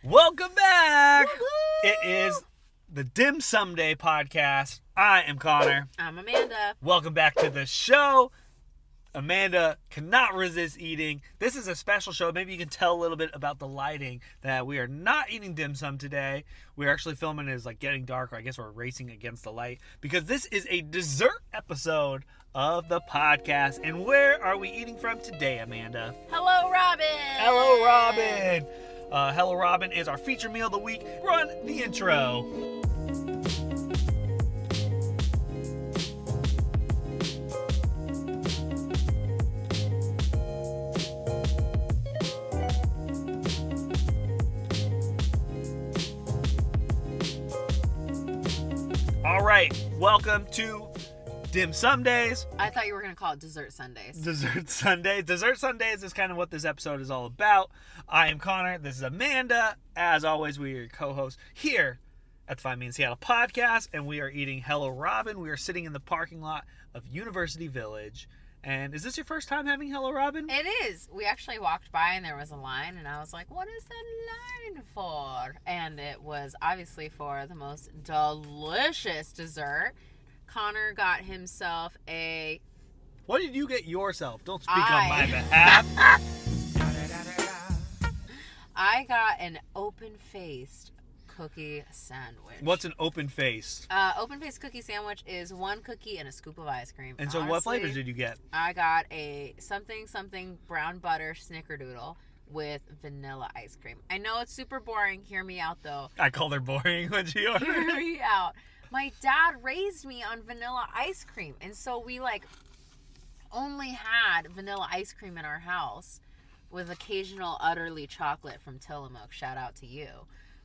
Welcome back! Woo-hoo! It is the Dim Sumday podcast. I am Connor. I'm Amanda. Welcome back to the show. Amanda cannot resist eating. This is a special show. Maybe you can tell a little bit about the lighting that we are not eating dim sum today. We're actually filming it as like getting dark, or I guess we're racing against the light because this is a dessert episode of the podcast. And where are we eating from today, Amanda? Hello, Robin. Hello, Robin. Hello, Robin is our feature meal of the week. Run the intro. All right, welcome to Dim Sumdays. I thought you were going to call it Dessert Sundays. Dessert Sundays. Dessert Sundays is kind of what this episode is all about. I am Connor. This is Amanda. As always, we are your co-hosts here at the Find Me in Seattle podcast, and we are eating Hello Robin. We are sitting in the parking lot of University Village. And is this your first time having Hello Robin? It is. We actually walked by and there was a line, and I was like, what is that line for? And it was obviously for the most delicious dessert. Connor got himself a... What did you get yourself? Don't speak on my behalf. I got an open-faced cookie sandwich. What's an open-faced? Open-faced cookie sandwich is one cookie and a scoop of ice cream. And so honestly, what flavors did you get? I got a something brown butter snickerdoodle with vanilla ice cream. I know it's super boring. Hear me out, though. I called her boring when she ordered. Hear me out. My dad raised me on vanilla ice cream, and so we only had vanilla ice cream in our house with occasional utterly chocolate from Tillamook. Shout out to you.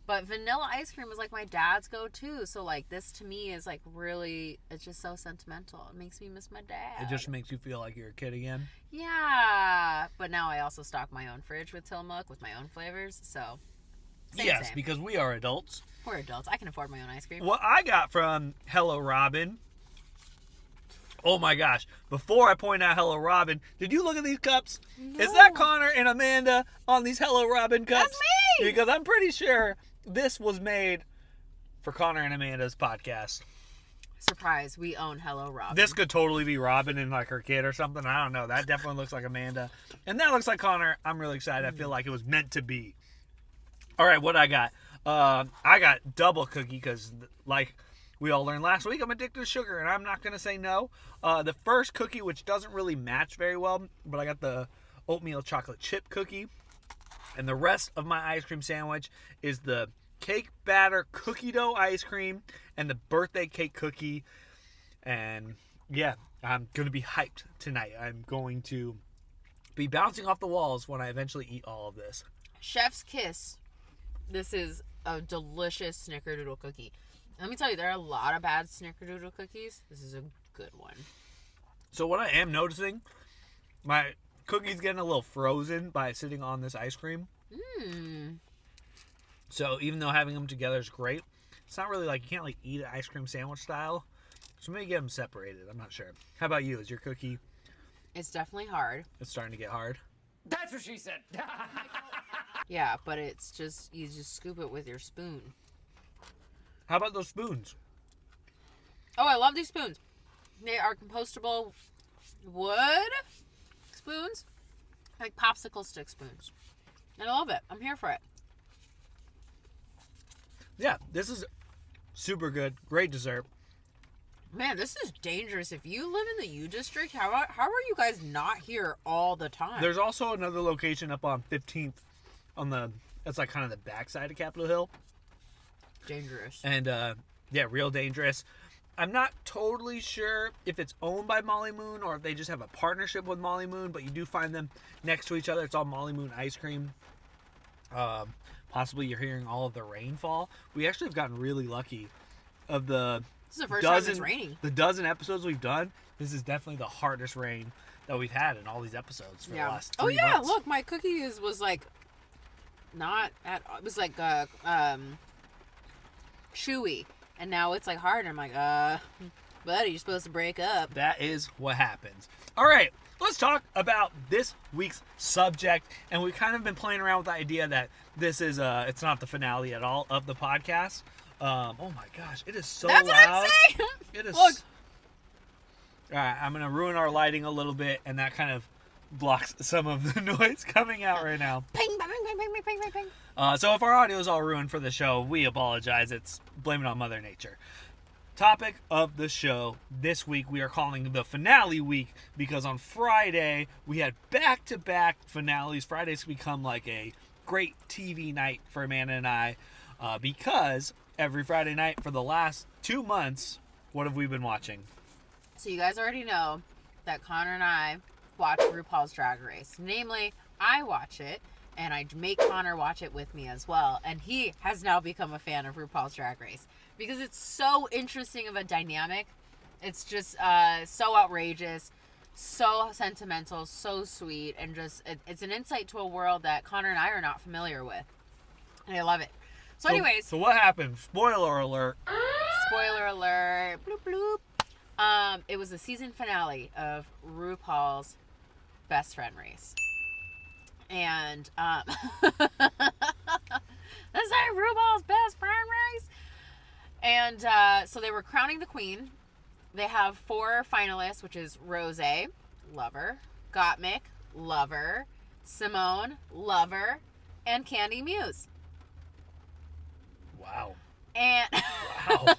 But vanilla ice cream is like my dad's go-to. So this to me is really, it's just so sentimental. It makes me miss my dad. It just makes you feel like you're a kid again. Yeah. But now I also stock my own fridge with Tillamook with my own flavors. So same. Because we are adults. We're adults. I can afford my own ice cream. What I got from Hello Robin. Oh my gosh. Before I point out Hello Robin, did you look at these cups? No. Is that Connor and Amanda on these Hello Robin cups? That's me! Because I'm pretty sure this was made for Connor and Amanda's podcast. Surprise, we own Hello Robin. This could totally be Robin and her kid or something. I don't know. That definitely looks like Amanda. And that looks like Connor. I'm really excited. I feel like it was meant to be. All right, what I got? I got double cookie because, like we all learned last week, I'm addicted to sugar, and I'm not going to say no. The first cookie, which doesn't really match very well, but I got the oatmeal chocolate chip cookie. And the rest of my ice cream sandwich is the cake batter cookie dough ice cream and the birthday cake cookie. And, yeah, I'm going to be hyped tonight. I'm going to be bouncing off the walls when I eventually eat all of this. Chef's kiss. This is a delicious Snickerdoodle cookie. Let me tell you, there are a lot of bad Snickerdoodle cookies. This is a good one. So what I am noticing, my cookie's getting a little frozen by sitting on this ice cream. So even though having them together is great, it's not really you can't eat an ice cream sandwich style. So maybe get them separated. I'm not sure. How about you? Is your cookie? It's definitely hard. It's starting to get hard. That's what she said. Yeah, but it's just, you just scoop it with your spoon. How about those spoons? Oh, I love these spoons. They are compostable wood spoons. Like popsicle stick spoons. And I love it. I'm here for it. Yeah, this is super good. Great dessert. Man, this is dangerous. If you live in the U District, how are you guys not here all the time? There's also another location up on 15th that's kind of the backside of Capitol Hill. Dangerous. And, yeah, real dangerous. I'm not totally sure if it's owned by Molly Moon or if they just have a partnership with Molly Moon, but you do find them next to each other. It's all Molly Moon ice cream. Possibly you're hearing all of the rainfall. We actually have gotten really lucky. Of the This is the first time it's raining. The dozen episodes we've done, this is definitely the hardest rain that we've had in all these episodes for the last 3 months. Oh yeah, look, my cookie was not at, it was chewy, and now it's hard. I'm like, Buddy, you're supposed to break up. That is what happens. All right, let's talk about this week's subject. And we've kind of been playing around with the idea that this is it's not the finale at all of the podcast. Oh my gosh, it is so That's loud. what I'm saying. It is. Look. All right, I'm gonna ruin our lighting a little bit, and that kind of blocks some of the noise coming out right now. Ping, ping, ping, ping, ping, ping, ping, ping. So if our audio is all ruined for the show, we apologize. It's blame it on Mother Nature. Topic of the show this week we are calling the finale week because on Friday we had back-to-back finales. Fridays become like a great TV night for Amanda and I because every Friday night for the last 2 months, what have we been watching? So you guys already know that Connor and I watch RuPaul's Drag Race. Namely, I watch it, and I make Connor watch it with me as well. And he has now become a fan of RuPaul's Drag Race because it's so interesting of a dynamic. It's just so outrageous, so sentimental, so sweet, and just it's an insight to a world that Connor and I are not familiar with. And I love it. So anyways. So what happened? Spoiler alert. Spoiler alert. Bloop, bloop. It was the season finale of RuPaul's Best Friend Race. And, this ain't RuPaul's Best Friend Race. And, so they were crowning the queen. They have 4 finalists, which is Rose, lover, Gottmik, lover, Simone, lover, and Candy Muse. Wow. And Wow.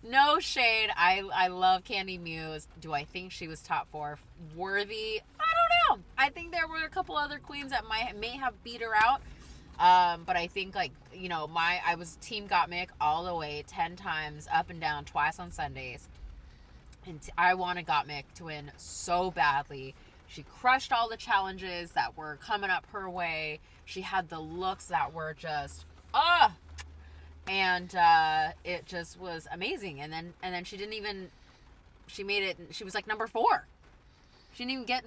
no shade. I love Candy Muse. Do I think she was top 4 worthy? I don't know. I think there were a couple other queens that may have beat her out. But I think I was Team Gottmik all the way 10 times up and down twice on Sundays. And I wanted Gottmik to win so badly. She crushed all the challenges that were coming up her way. She had the looks that were just and it just was amazing. And then she made it. She was like number 4. She didn't even get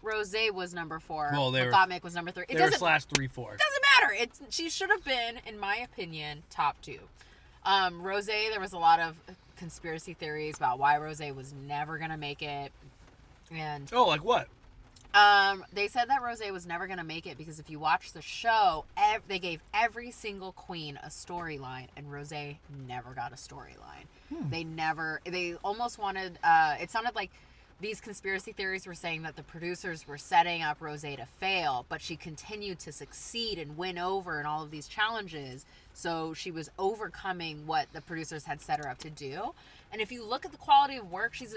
Rose was number 4. Well, Gottmik was number 3. They were /3-4. Doesn't matter. She should have been, in my opinion, top 2. Rose, there was a lot of conspiracy theories about why Rose was never gonna make it. And like what? They said that Rose was never going to make it because if you watch the show, they gave every single queen a storyline, and Rose never got a storyline. They almost wanted, it sounded like these conspiracy theories were saying that the producers were setting up Rose to fail, but she continued to succeed and win over in all of these challenges. So she was overcoming what the producers had set her up to do. And if you look at the quality of work, she's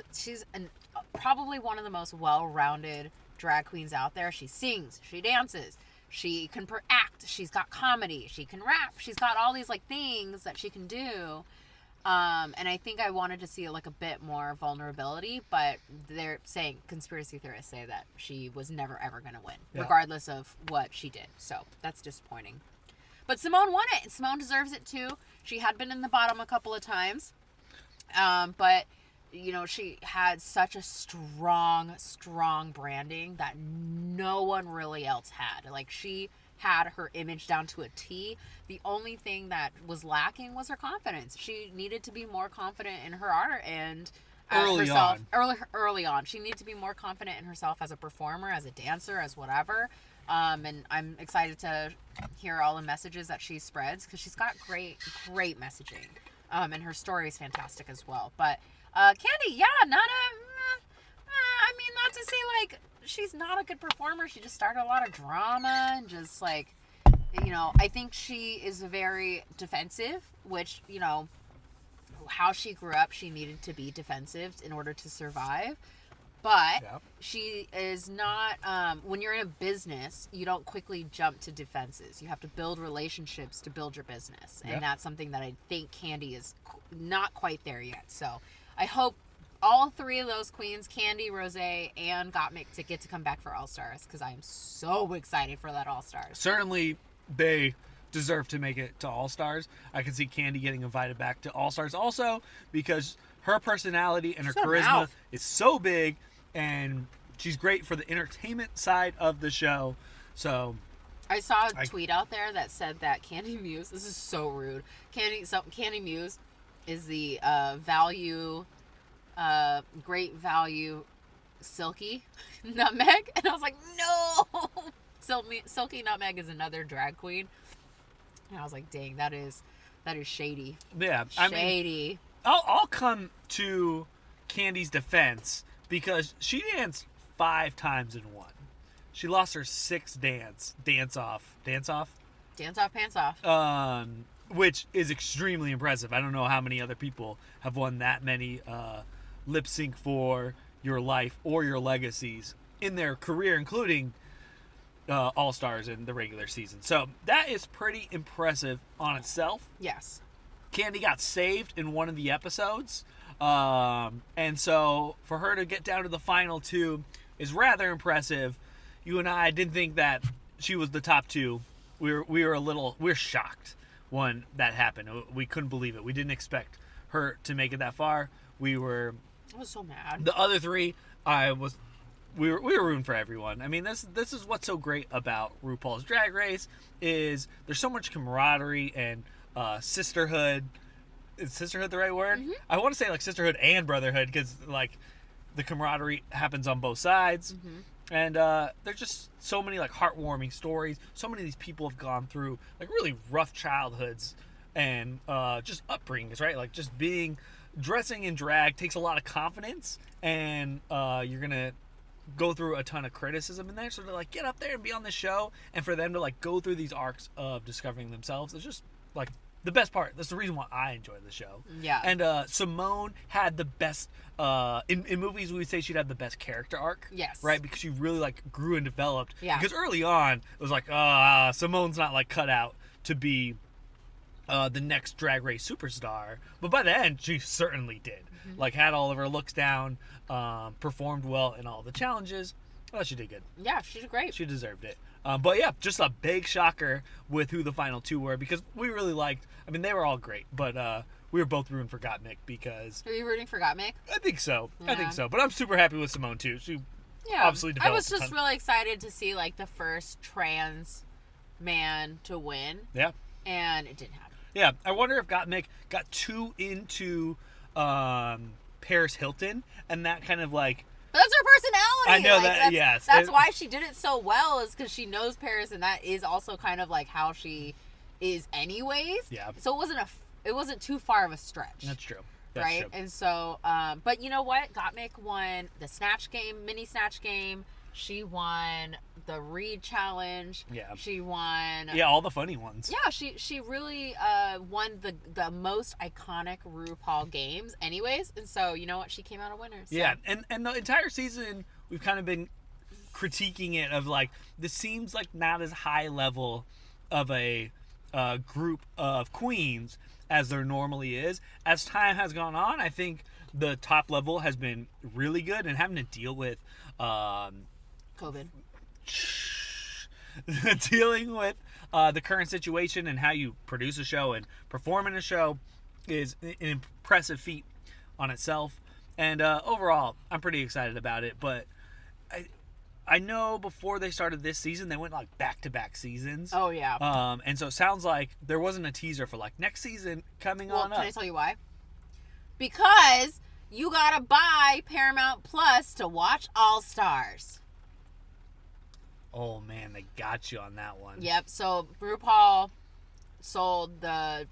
probably one of the most well-rounded drag queens out there. She sings, she dances, she can act, she's got comedy, she can rap, she's got all these things that she can do. And I think I wanted to see a bit more vulnerability, but they're saying, conspiracy theorists say that she was never ever going to win, regardless of what she did. So that's disappointing. But Simone won it, and Simone deserves it too. She had been in the bottom a couple of times, but she had such a strong branding that no one really else had. She had her image down to a T. The only thing that was lacking was her confidence. She needed to be more confident in her art and herself. Early on. She needed to be more confident in herself as a performer, as a dancer, as whatever. And I'm excited to hear all the messages that she spreads because she's got great messaging. And her story is fantastic as well. But Candy, not to say she's not a good performer. She just started a lot of drama and just I think she is very defensive, which, how she grew up, she needed to be defensive in order to survive. But she is not, when you're in a business, you don't quickly jump to defenses. You have to build relationships to build your business. And that's something that I think Candy is not quite there yet. So I hope all 3 of those queens, Candy, Rose, and Gottmik, to get to come back for All-Stars because I am so excited for that All-Stars. Certainly, they deserve to make it to All-Stars. I can see Candy getting invited back to All-Stars also because her personality and her charisma is so big, and she's great for the entertainment side of the show. So I saw a tweet out there that said that Candy Muse, this is so rude, Candy Muse is the great value silky nutmeg, and I was like, no. Silky nutmeg is another drag queen, and I was like, dang, that is shady. Yeah, shady. I mean, I'll come to Candy's defense because she danced 5 times in one. She lost her 6th dance off, pants off. Which is extremely impressive. I don't know how many other people have won that many lip sync for your life or your legacies in their career, including All Stars in the regular season. So that is pretty impressive on itself. Yes. Candy got saved in one of the episodes. And so for her to get down to the final 2 is rather impressive. You and I didn't think that she was the top 2. We're shocked when that happened. We couldn't believe it. We didn't expect her to make it that far. I was so mad. The other 3, we were rooting for everyone. I mean, this is what's so great about RuPaul's Drag Race is there's so much camaraderie and sisterhood. Is sisterhood the right word? Mm-hmm. I want to say like sisterhood and brotherhood because like the camaraderie happens on both sides. Mm-hmm. And there's just so many like heartwarming stories. So many of these people have gone through like really rough childhoods and just upbringings, right? Like just dressing in drag takes a lot of confidence, and you're gonna go through a ton of criticism in there. So to like get up there and be on the show, and for them to like go through these arcs of discovering themselves, it's just like the best part. That's the reason why I enjoy the show. Yeah. And Simone had the best. In movies, we would say she'd have the best character arc. Yes. Right, because she really like grew and developed. Yeah. Because early on, it was like, Simone's not like cut out to be the next Drag Race superstar. But by the end, she certainly did. Mm-hmm. Like had all of her looks down, performed well in all the challenges. Well, she did good. Yeah, she did great. She deserved it. But yeah, just a big shocker with who the final 2 were because we really liked. I mean, they were all great, but we were both rooting for Gottmik because. Are you rooting for Gottmik? I think so. Yeah. I think so. But I'm super happy with Simone too. She obviously developed. I was just really excited to see like the first trans man to win. Yeah. And it didn't happen. Yeah, I wonder if Gottmik got too into Paris Hilton and that kind of like. But that's her personality. I know like, that. Yes, that's why she did it so well. Is because she knows Paris, and that is also kind of like how she is, anyways. Yeah. So it wasn't too far of a stretch. That's true. That's right. True. And so, but you know what? Gottmik won the Snatch Game, mini Snatch Game. She won the Read Challenge. Yeah. She won. Yeah, all the funny ones. Yeah, she really won the most iconic RuPaul games, anyways. And so, you know what? She came out a winner. So. Yeah, and the entire season we've kind of been critiquing it of like this seems like not as high level of a group of queens as there normally is. As time has gone on, I think the top level has been really good, and having to deal with COVID. Dealing with the current situation and how you produce a show and perform in a show is an impressive feat on itself. And overall, I'm pretty excited about it. But I know before they started this season, they went like back-to-back seasons. Oh, yeah. And so it sounds like there wasn't a teaser for like next season coming on up. Can I tell you why? Because you gotta buy Paramount Plus to watch All Stars. Oh man, they got you on that one. Yep. So RuPaul sold the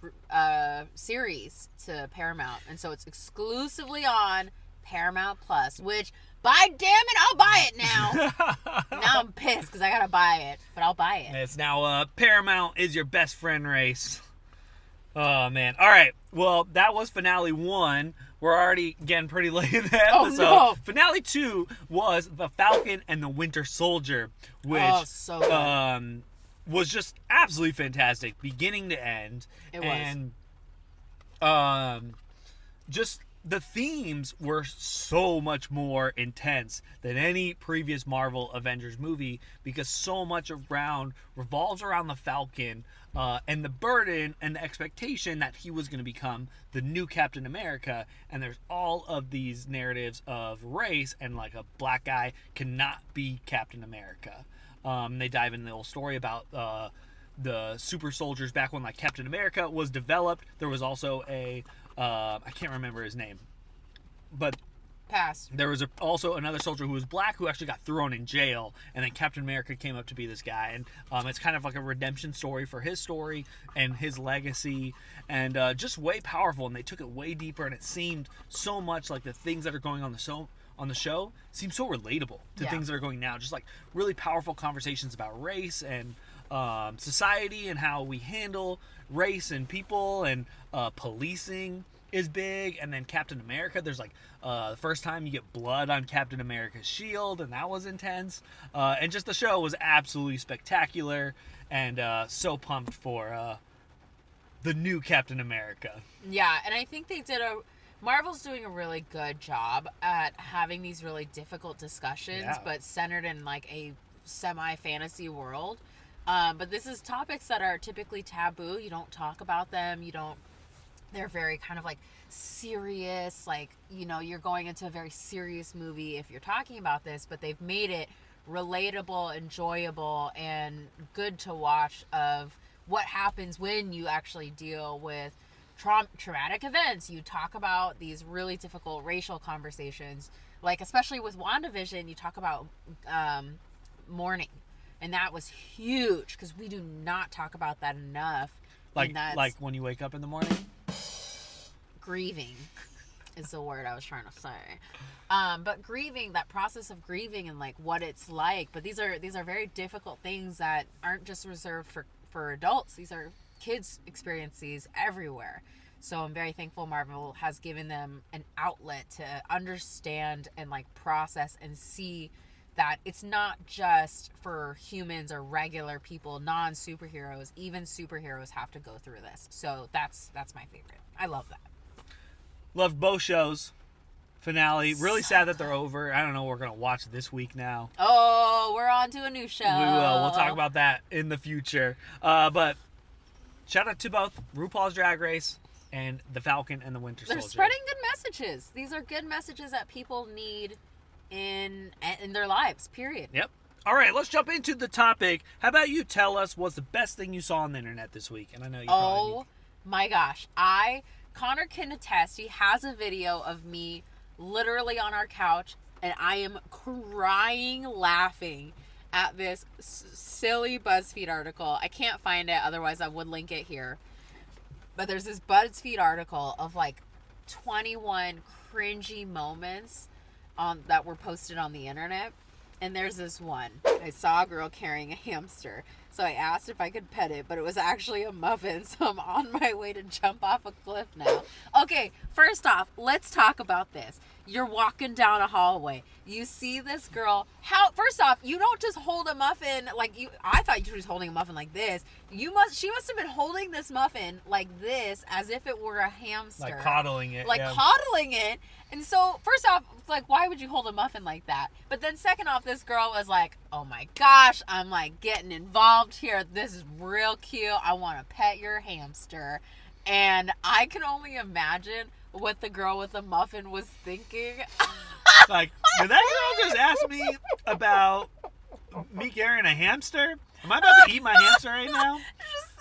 series to Paramount, and so it's exclusively on Paramount Plus. Which, by damn it, I'll buy it now. Now I'm pissed because I gotta buy it, but I'll buy it. It's now Paramount is your best friend race. Oh man! All right. Well, that was finale 1. We're already getting pretty late in the episode. Oh, no. Finale 2 was the Falcon and the Winter Soldier, which so good. was just absolutely fantastic, beginning to end. It was. And just the themes were so much more intense than any previous Marvel Avengers movie because so much revolves around the Falcon and the burden and the expectation that he was going to become the new Captain America. And there's all of these narratives of race and like a black guy cannot be Captain America. They dive into the whole story about the super soldiers back when like Captain America was developed. There was also a I can't remember his name, but Pass. there was also another soldier who was black who actually got thrown in jail, and then Captain America came up to be this guy, and it's kind of like a redemption story for his story and his legacy, and just way powerful, and they took it way deeper, and it seemed so much like the things that are going on the show seem so relatable to things that are going now, just like really powerful conversations about race and society and how we handle race and people, and policing is big. And then Captain America, there's like the first time you get blood on Captain America's shield, and that was intense, and just the show was absolutely spectacular, and so pumped for the new Captain America. Yeah, and I think Marvel's doing a really good job at having these really difficult discussions, but centered in like a semi-fantasy world. But this is topics that are typically taboo. You don't talk about them. They're very kind of like serious, like, you're going into a very serious movie if you're talking about this, but they've made it relatable, enjoyable, and good to watch of what happens when you actually deal with traumatic events. You talk about these really difficult racial conversations, like especially with WandaVision, you talk about mourning, and that was huge because we do not talk about that enough. Like when you wake up in the morning? Grieving is the word I was trying to say. But grieving, that process of grieving and like what it's like. But these are very difficult things that aren't just reserved for adults. These are kids experience these everywhere. So I'm very thankful Marvel has given them an outlet to understand and like process and see that it's not just for humans or regular people, non-superheroes. Even superheroes have to go through this. So that's my favorite. I love that. Loved both shows. Finale. Really sad that they're over. I don't know what we're going to watch this week now. Oh, we're on to a new show. We will. We'll talk about that in the future. But shout out to both RuPaul's Drag Race and the Falcon and the Winter Soldier. They're spreading good messages. These are good messages that people need in their lives, period. Yep. All right, let's jump into the topic. How about you tell us what's the best thing you saw on the internet this week? And I know you probably my gosh. Connor can attest. He has a video of me literally on our couch, and I am crying laughing at this silly BuzzFeed article. I can't find it, otherwise I would link it here. But there's this BuzzFeed article of like 21 cringy moments that were posted on the internet. And there's this one. I saw a girl carrying a hamster. So I asked if I could pet it, but it was actually a muffin. So I'm on my way to jump off a cliff now. Okay, first off, let's talk about this. You're walking down a hallway. You see this girl. First off, you don't just hold a muffin I thought you were just holding a muffin like this. She must have been holding this muffin like this as if it were a hamster. Like coddling it. Coddling it. And so, first off, why would you hold a muffin like that? But then second off, this girl was like, oh my gosh, I'm like getting involved here. This is real cute. I want to pet your hamster. And I can only imagine what the girl with the muffin was thinking. Like, did that girl just ask me about me carrying a hamster? Am I about to eat my hamster right now?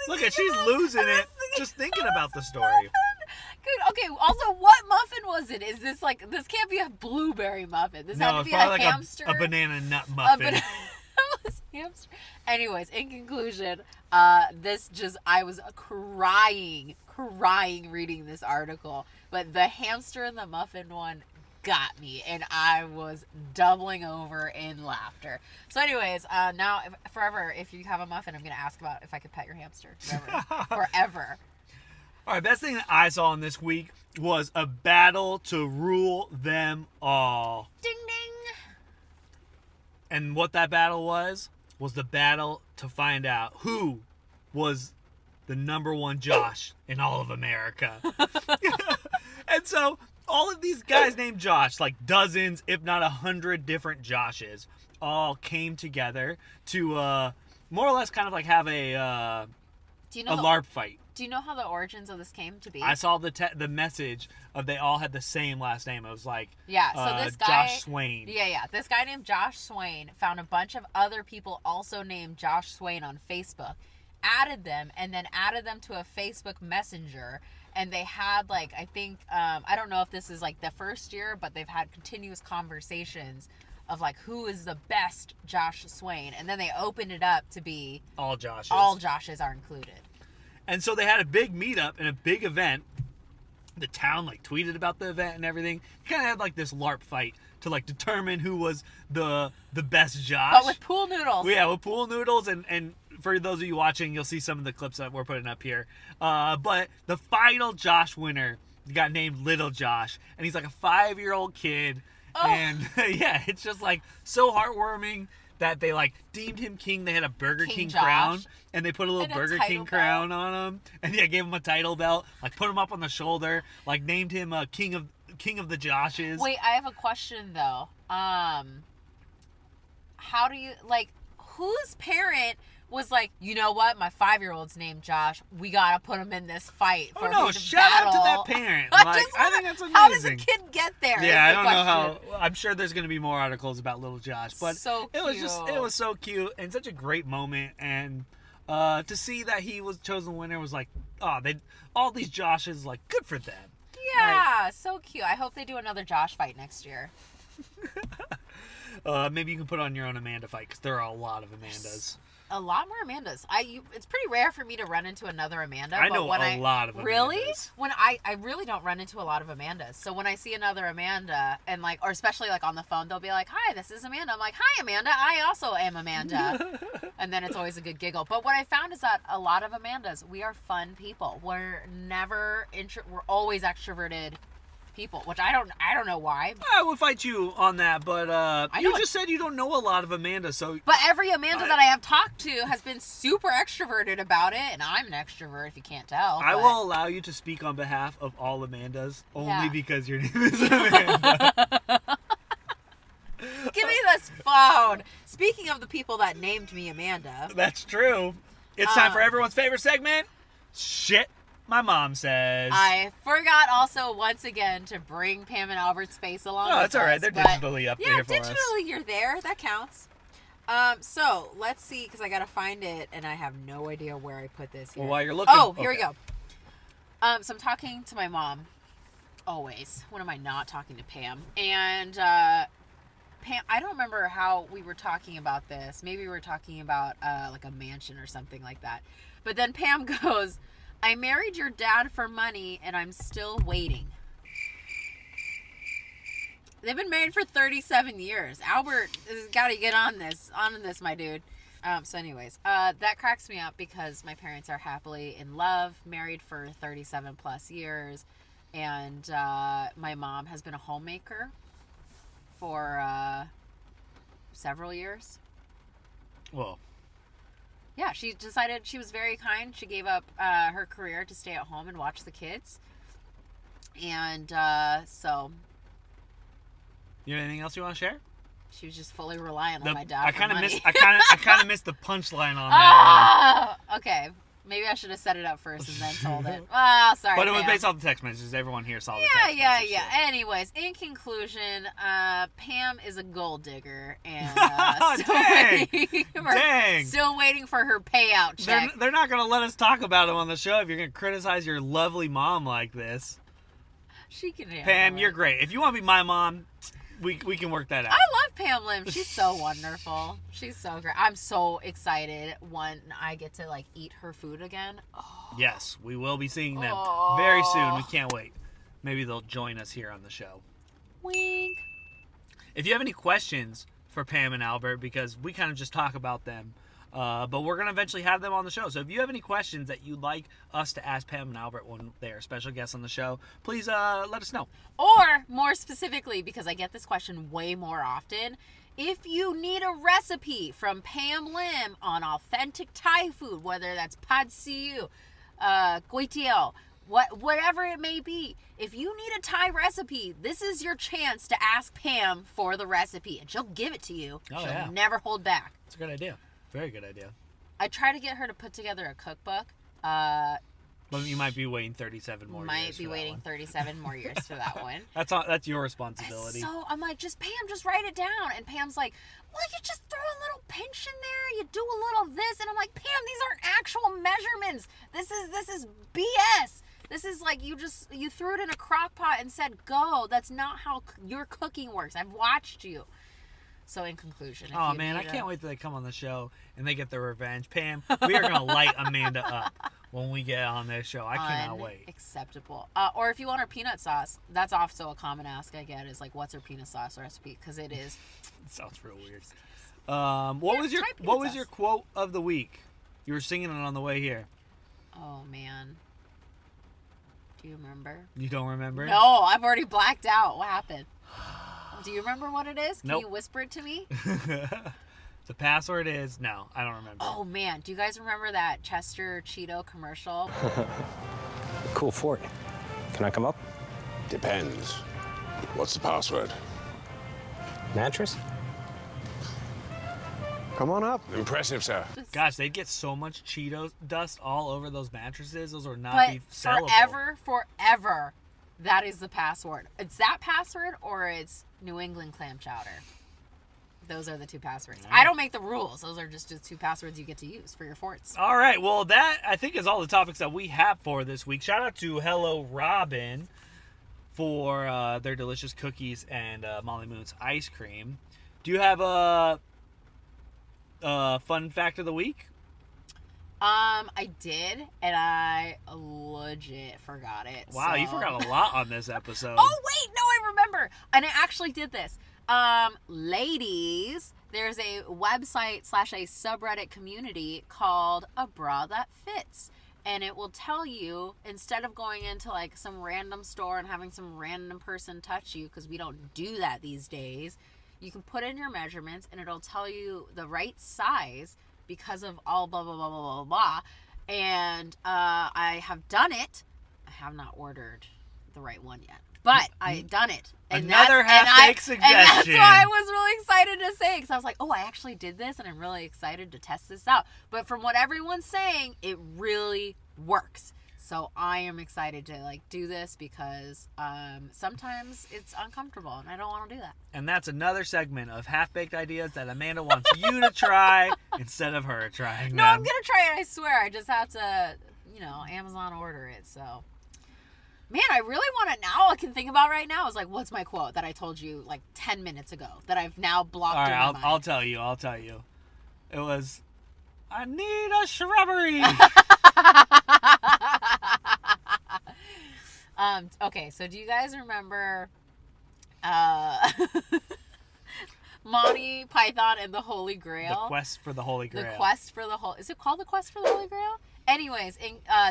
Look at, she's losing it just thinking about the story. Good. Okay, also, what muffin was it? Is this this can't be a blueberry muffin. This had to be a hamster. A banana nut muffin. Hamster. Anyways, in conclusion, I was crying reading this article. But the hamster and the muffin one got me, and I was doubling over in laughter. So anyways, now forever, if you have a muffin, I'm going to ask about if I could pet your hamster. Forever. All right, best thing that I saw in this week was a battle to rule them all. Ding ding. And what that battle was the battle to find out who was the number one Josh in all of America. And so all of these guys named Josh, like dozens, if not 100 different Joshes, all came together to more or less kind of like have a LARP fight. Do you know how the origins of this came to be? I saw the message of they all had the same last name. It was like so this guy, Josh Swain. Yeah. This guy named Josh Swain found a bunch of other people also named Josh Swain on Facebook, added them and then added them to a Facebook Messenger. And they had, like, I think, I don't know if this is, like, the first year, but they've had continuous conversations of, like, who is the best Josh Swain. And then they opened it up to be... All Joshes. All Joshes are included. And so they had a big meetup and a big event. The town, like, tweeted about the event and everything. Kind of had, like, this LARP fight to, like, determine who was the best Josh. But with pool noodles. Yeah, with pool noodles. And for those of you watching, you'll see some of the clips that we're putting up here. But the final Josh winner got named Little Josh. And he's, like, a 5-year-old kid. Oh. And, yeah, it's just, like, so heartwarming that they, like, deemed him king. They had a Burger King crown. And they put a little Burger King crown on him. And, yeah, gave him a title belt. Like, put him up on the shoulder. Like, named him king of the Joshes. Wait, I have a question, though. How do you, like, whose parent was like, you know what, my 5-year-old's named Josh, we gotta put him in this fight for shout out to that parent. Like, I think that's amazing. How does a kid get there? Yeah, I don't know how. I'm sure there's gonna be more articles about little Josh, but so cute. It was so cute and such a great moment. And to see that he was chosen winner was like, all these Joshes, like, good for them. Yeah, so cute. I hope they do another Josh fight next year. Maybe you can put on your own Amanda fight, because there are a lot of Amandas. A lot more Amandas. It's pretty rare for me to run into another Amanda. I know a lot of Amandas. Really? When I really don't run into a lot of Amandas. So when I see another Amanda, and like, or especially like on the phone, they'll be like, "Hi, this is Amanda." I'm like, "Hi, Amanda. I also am Amanda." And then it's always a good giggle. But what I found is that a lot of Amandas, we are fun people. We're we're always extroverted people, which I don't know why. I would fight you on that, but you just said you don't know a lot of Amanda, so... But every Amanda that I have talked to has been super extroverted about it, and I'm an extrovert, if you can't tell. I will allow you to speak on behalf of all Amandas, only because your name is Amanda. Give me this phone. Speaking of the people that named me Amanda. That's true. It's time for everyone's favorite segment, Shit My Mom Says. I forgot also once again to bring Pam and Albert's face along. Oh, that's all right. They're digitally up there for us. Yeah, digitally you're there. That counts. So let's see, because I gotta find it, and I have no idea where I put this here. Well, while you're looking, here we go. So I'm talking to my mom. Always. When am I not talking to Pam? And Pam, I don't remember how we were talking about this. Maybe we were talking about like a mansion or something like that. But then Pam goes, "I married your dad for money, and I'm still waiting." They've been married for 37 years. Albert has got to get on this, my dude. So anyways, that cracks me up because my parents are happily in love, married for 37 plus years. And my mom has been a homemaker for several years. Well... Yeah, she decided, she was very kind. She gave up her career to stay at home and watch the kids. And so... You have anything else you want to share? She was just fully reliant on my dad for money. I kind of missed the punchline on that one. Okay. Maybe I should have set it up first and then told it. Oh, sorry. But it was based off the text messages. Everyone here saw the text messages. Yeah. Anyways, in conclusion, Pam is a gold digger. And still waiting for her payout check. They're not going to let us talk about him on the show if you're going to criticize your lovely mom like this. She can handle Pam, it. you're great. If you want to be my mom... We can work that out. I love Pam Lim. She's so wonderful. She's so great. I'm so excited when I get to like eat her food again. Oh. Yes, we will be seeing them very soon. We can't wait. Maybe they'll join us here on the show. Wink. If you have any questions for Pam and Albert, because we kind of just talk about them, but we're going to eventually have them on the show. So if you have any questions that you'd like us to ask Pam and Albert when they're special guests on the show, please let us know. Or, more specifically, because I get this question way more often, if you need a recipe from Pam Lim on authentic Thai food, whether that's pad see ew, kway teow, whatever it may be, if you need a Thai recipe, this is your chance to ask Pam for the recipe, and she'll give it to you. She'll never hold back. It's a good idea. Very good idea. I try to get her to put together a cookbook. But you might be waiting 37 more years. Might be waiting 37 more years for that one. That's your responsibility. So I'm like, Pam, just write it down. And Pam's like, well, you just throw a little pinch in there. You do a little this. And I'm like, Pam, these aren't actual measurements. This is BS. This is like you threw it in a crock pot and said, go. That's not how your cooking works. I've watched you. So in conclusion. Oh, man, I can't wait till they come on the show and they get their revenge. Pam, we are going to light Amanda up when we get on this show. I cannot wait. Acceptable. Or if you want her peanut sauce, that's also a common ask I get is like, what's her peanut sauce recipe? Because it is. It sounds real weird. What was your quote of the week? You were singing it on the way here. Oh, man. Do you remember? You don't remember? No, I've already blacked out. What happened? Do you remember what it is? Can Nope. you whisper it to me? The password is... No, I don't remember. Oh, man. Do you guys remember that Chester Cheeto commercial? Cool fort. Can I come up? Depends. What's the password? Mattress? Come on up. Impressive, sir. Gosh, they'd get so much Cheetos dust all over those mattresses. Those would not be sellable. Forever, that is the password. It's that password or it's New England clam chowder. Those are the two passwords. Right. I don't make the rules. Those are just two passwords you get to use for your forts. All right. Well, that, I think, is all the topics that we have for this week. Shout out to Hello Robin for their delicious cookies and Molly Moon's ice cream. Do you have a fun fact of the week? I did, and I legit forgot it. Wow, so. you forgot a lot on this episode. Oh, wait, no, I remember. And I actually did this. Ladies, there's a website / a subreddit community called A Bra That Fits. And it will tell you, instead of going into like some random store and having some random person touch you, because we don't do that these days, you can put in your measurements and it'll tell you the right size because of all blah, blah, blah, blah, blah, blah. And I have done it. I have not ordered the right one yet. But I've done it. And Another half-baked suggestion. And that's why I was really excited to say. Because I was like, oh, I actually did this. And I'm really excited to test this out. But from what everyone's saying, it really works. So I am excited to like do this because sometimes it's uncomfortable. And I don't want to do that. And that's another segment of half-baked ideas that Amanda wants you to try instead of her trying them. No, I'm going to try it. I swear. I just have to, Amazon order it. So... Man, I really want to now. I can think about right now is like, what's my quote that I told you like 10 minutes ago that I've now blocked in my mind? I'll tell you. It was, I need a shrubbery. Okay, so do you guys remember Monty Python and the Holy Grail? The Quest for the Holy Grail. Is it called The Quest for the Holy Grail? Anyways,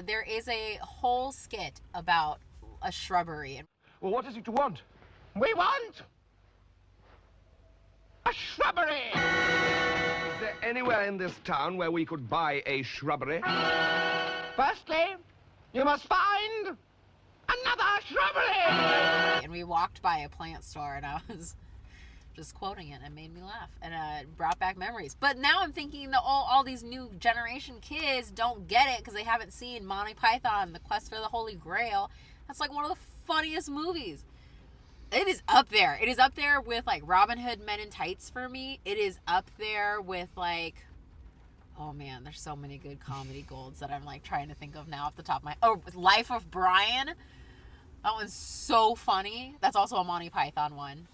there is a whole skit about a shrubbery. Well, what is it you want? We want a shrubbery! Is there anywhere in this town where we could buy a shrubbery? Firstly, you must find another shrubbery! And we walked by a plant store and I was just quoting it and it made me laugh and it brought back memories. But now I'm thinking that all these new generation kids don't get it because they haven't seen Monty Python, The Quest for the Holy Grail. That's like one of the funniest movies. It is up there. It is up there with like Robin Hood Men in Tights for me. It is up there with like, oh man, there's so many good comedy golds that I'm like trying to think of now off the top of my... Oh, Life of Brian. That one's so funny. That's also a Monty Python one.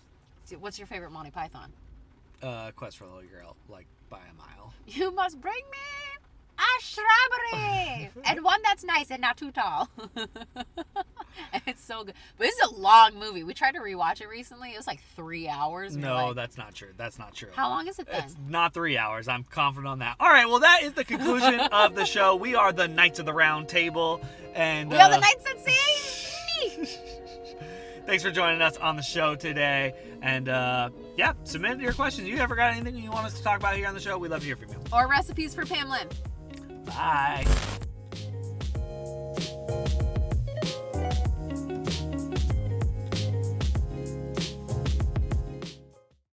What's your favorite Monty Python? Quest for the Holy Grail, like by a mile. You must bring me a shrubbery and one that's nice and not too tall. And it's so good. But this is a long movie. We tried to rewatch it recently. It was like 3 hours. No, that's not true. That's not true. How long is it then? It's not 3 hours. I'm confident on that. All right, well, that is the conclusion of the show. We are the Knights of the Round Table. And we are the Knights at Sea. Thanks for joining us on the show today. And, submit your questions. You ever got anything you want us to talk about here on the show? We'd love to hear from you. Or recipes for Pam Lynn. Bye.